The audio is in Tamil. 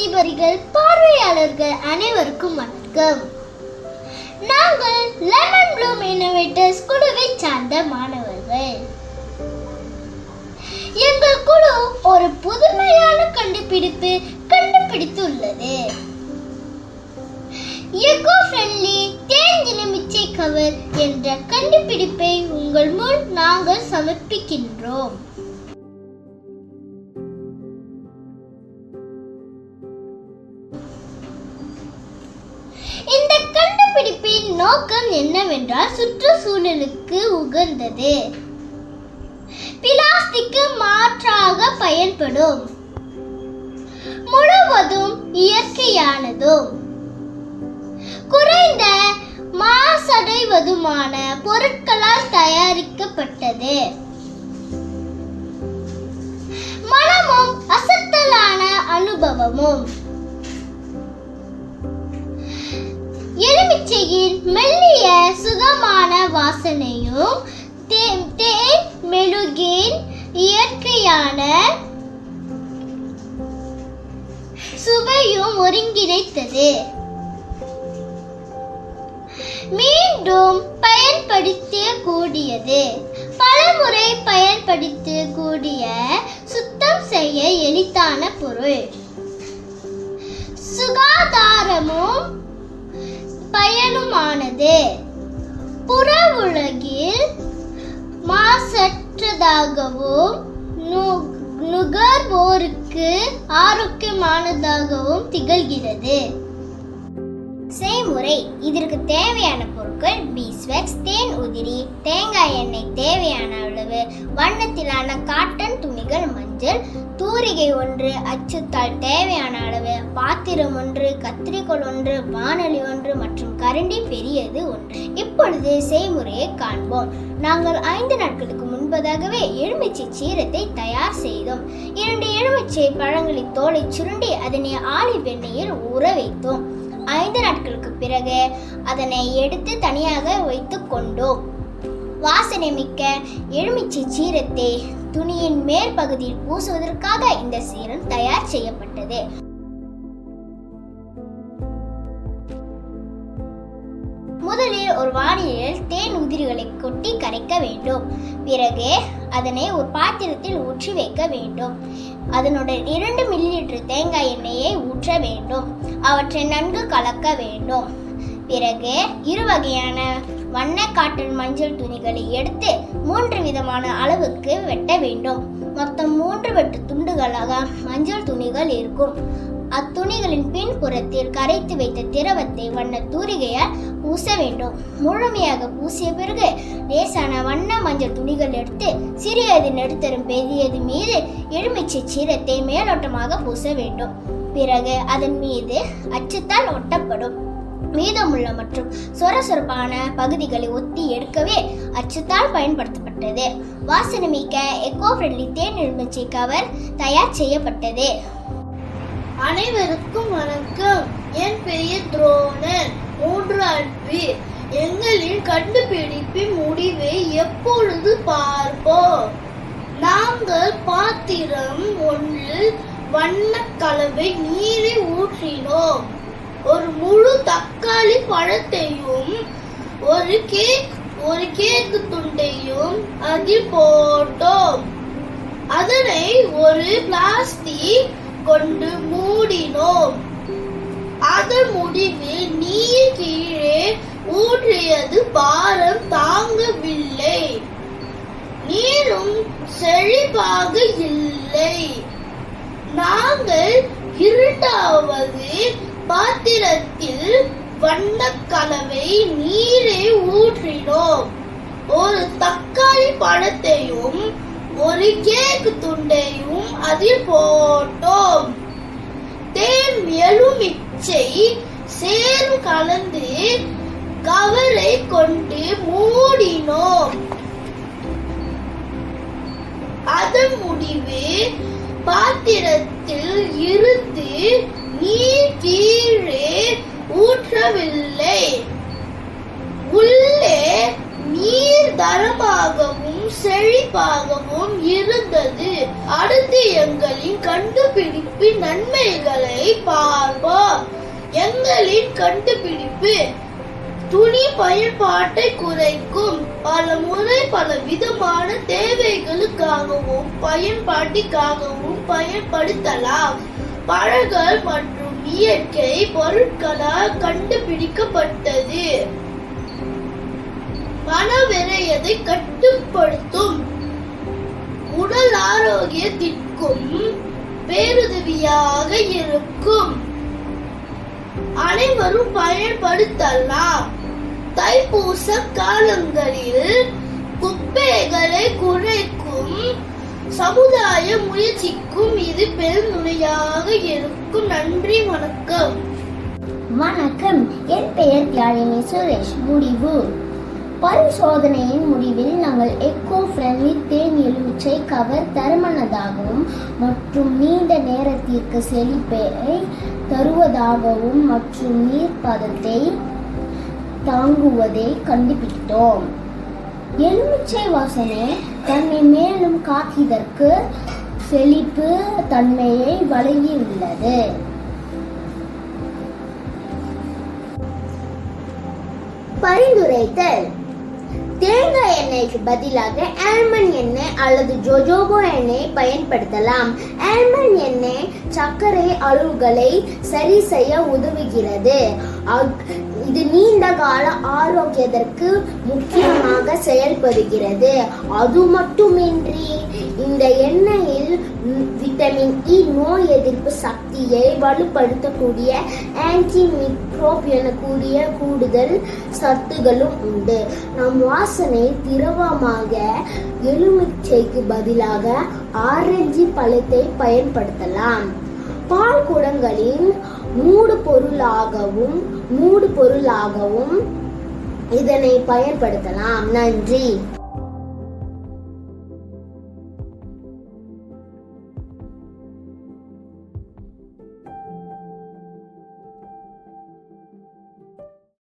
அதிபதிகள், பார்வையாளர்கள் அனைவருக்கும் வணக்கம். நாங்கள் லெமன் ப்ளூம் இன்னோவேட்டர்ஸ் குழுவை சார்ந்த மாணவர்கள். எங்கள் குழு ஒரு புதுமையான கண்டுபிடித்துள்ளது. எக்கோ ஃப்ரெண்ட்லி தேன் எலுமிச்சை கவர் என்ற கண்டுபிடிப்பை உங்கள் முன் நாங்கள் சமர்ப்பிக்கின்றோம். இந்த கண்டுபிடிப்பின் நோக்கம் என்னவென்றால் சுற்றுச்சூழலுக்கு உகந்தது, பிளாஸ்டிக்கு மாற்றாக பயன்படும், முழுவதும் இயற்கையானதும், குறைந்த மாசடைவதுமான பொருட்களால் தயாரிக்கப்பட்டது, மனமும் அசத்தலான அனுபவமும், எலுமிச்சையின் மெல்லிய சுகமான வாசனையும் தேன் மெழுகின் இயற்கையான சுவையும் ஒருங்கிணைத்தது. மீண்டும் பயன்படுத்தக்கூடியது, பலமுறை பயன்படுத்தக்கூடிய, சுத்தம் செய்ய எளிதான பொருள், சுகாதாரமும் பயனுமானது, புற உலகில் மாசற்றதாகவும் நுகர்வோருக்கு ஆரோக்கியமானதாகவும் திகழ்கிறது. செய்முறை: இதற்கு தேவையான பொருட்கள்: பீஸ்வேக்ஸ், தேன் உதிரி, தேங்காய் எண்ணெய் தேவையான அளவு, வண்ணத்திலான காட்டன் துணிகள், மஞ்சள், தூரிகை 1, அச்சுத்தாள் தேவையான அளவு, பாத்திரம் 1, கத்திரிக்கோல் 1, வானொலி 1 மற்றும் கரண்டி பெரியது 1. இப்பொழுது செய்முறையை காண்போம். நாங்கள் 5 நாட்களுக்கு முன்பதாகவே எலுமிச்சை சீரத்தை தயார் செய்தோம். 2 எலுமிச்சை பழங்களின் தோலை சுருண்டி அதனை ஆலிவ் எண்ணெயில் ஊற வைத்தோம். 5 நாட்களுக்கு பிறகு அதனை எடுத்து தனியாக வைத்துக் கொண்டோம். வாசனை மிக்க எலுமிச்சை சீரத்தை துணியின் மேல் பகுதியில் பூசுவதற்காக இந்த சீரம் தயார் செய்யப்பட்டது. முதலில் ஒரு வாளியில் தேன் உதிரிகளை கொட்டி கரைக்க வேண்டும். பிறகு அதனை ஒரு பாத்திரத்தில் ஊற்றி வைக்க வேண்டும். அதனுடன் 2 மில்லிலிட்டர் தேங்காய் எண்ணெயை ஊற்ற வேண்டும். அவற்றை நன்கு கலக்க வேண்டும். பிறகு 2 வகையான வண்ண காட்டன் மஞ்சள் துணிகளை எடுத்து 3 விதமான அளவுக்கு வெட்ட வேண்டும். மொத்தம் 3 வெட்டு துண்டுகளாக மஞ்சள் துணிகள் இருக்கும். அத்துணிகளின் பின்புறத்தில் கரைத்து வைத்த திரவத்தை வண்ண தூரிகையால் பூச வேண்டும். முழுமையாக பூசிய பிறகு லேசான வண்ண மஞ்சள் துணிகள் எடுத்து சிறியது நடுத்தரும் பெரியது மீது எலுமிச்சை சீரத்தை மேலோட்டமாக பூச வேண்டும். பிறகு அதன் மீது அச்சுத்தால் ஒட்டப்படும். மீதமுள்ள மற்றும் சொரசொரப்பான பகுதிகளை ஒத்தி எடுக்கவே அச்சுத்தால் பயன்படுத்தப்பட்டது. வாசனை மிக்க எக்கோ ஃப்ரெண்ட்லி தேன் எலுமிச்சை கவர் தயார் செய்யப்பட்டது. அனைவருக்கும் வணக்கம். என் பெயர் துரோணர், 3 எங்களின் கண்டுபிடிப்பின் முடிவை எப்பொழுது பார்ப்போம். நாங்கள் பாத்திரம் 1 வண்ண கலவை நீரை ஊற்றினோம். ஒரு முழு தக்காளி பழத்தையும் ஒரு கேக்கு துண்டையும் அதில் போட்டோம். அதனை ஒரு பிளாஸ்டிக் கொண்டு மூடினோம். அதன் முடிவில் நீர் கீழே ஊற்றியது பாரம் தாங்கவில்லை. நீரும் செழிப்பாக இல்லை. நாங்கள் 2வது பாத்திரத்தில் வண்ண கலவை நீரை ஊற்றினோம். ஒரு தக்காளி பழத்தையும் ஒரு கேக்கு துண்டையும் அதில் போட்டோம். தேன் எலுமிச்சை சேறு கலந்து கவரை கொண்டு மூடினோம். அதன் முடிவு பாத்திரத்தில் இருந்து நீர் கீழே ஊற்றவில்லை. உள்ளே நீர் தரமாகவும் செழிப்பாகவும் இருந்தது. அடுத்து எங்களின் கண்டுபிடிப்பு பருப்பின் நன்மைகளை பார்ப்போம். எங்களின் கண்டுபிடிப்பு துணி பயன்பாட்டை குறைக்கும். பல முறை பல விதமான தேவைகளுக்காகவும் பயன்பாட்டிற்காகவும் பயன்படுத்தலாம். பழங்கள் மற்றும் இயற்கை பொருட்களால் கண்டுபிடிக்கப்பட்டது. மனவிரையதை கட்டுப்படுத்தும். உடல் ஆரோக்கியத்திற்கும் பேருதவியாக இருக்கும். அனைவரும் பயன்படுத்தலாம். தைப்பூச காலங்களில் குப்பைகளை குறைக்கும் சமுதாய முயற்சிக்கும் இது பெருந்துணையாக இருக்கும். நன்றி, வணக்கம். வணக்கம், என் பெயர் தியாழினி சுரேஷ். முடிவு: பரிசோதனையின் முடிவில் நாங்கள் எக்கோ ஃப்ரெண்ட்லி தேன் எலுமிச்சை கவர் தரமானதாகவும் மற்றும் நீண்ட நேரத்திற்கு செழிப்பை தருவதாகவும் மற்றும் நீர்ப்பதத்தை தாங்குவதை கண்டுபிடித்தோம். எலுமிச்சை வாசனை தன்னை மேலும் காக்கிதற்கு செழிப்பு தன்மையை வழங்கியுள்ளது. பரிந்துரைத்தல்: தேங்காய் எண்ணெய்க்கு பதிலாக ஆல்மண்ட் எண்ணெய் அல்லது ஜோஜோபா எண்ணெய் பயன்படுத்தலாம். ஆல்மண்ட் எண்ணெய் சர்க்கரை அளவுகளை சரி செய்ய உதவுகிறது. இது நீண்ட கால ஆரோக்கியத்திற்கு முக்கியமாக செயல்படுகிறது. அது மட்டுமின்றி இந்த எண்ணெயில் விட்டமின் இ நோய் எதிர்ப்பு சக்தியை வலுப்படுத்தக்கூடிய ஆன்டி மிக்ரோப் எனக்கூடிய கூடுதல் சத்துகளும் உண்டு. நம் வாசனை திரவமாக எலுமிச்சைக்கு பதிலாக ஆரஞ்சு பழத்தை பயன்படுத்தலாம். பால் குடங்களின் மூடு பொருளாகவும் இதனை பயன்படுத்தலாம். நன்றி.